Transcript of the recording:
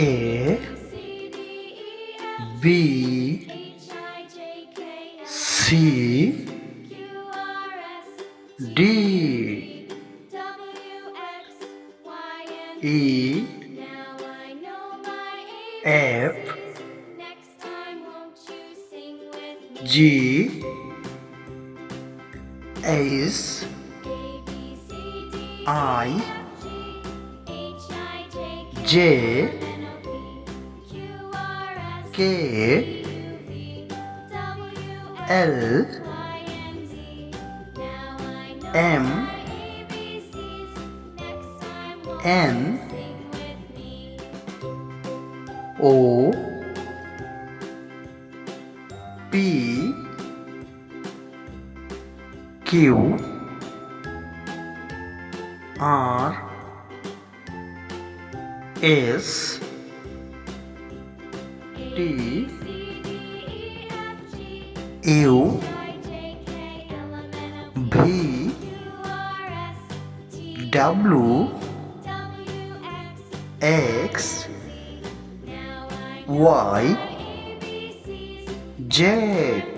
A B C D E F G H I J K L M N O P Q R S T U V W X Y Z.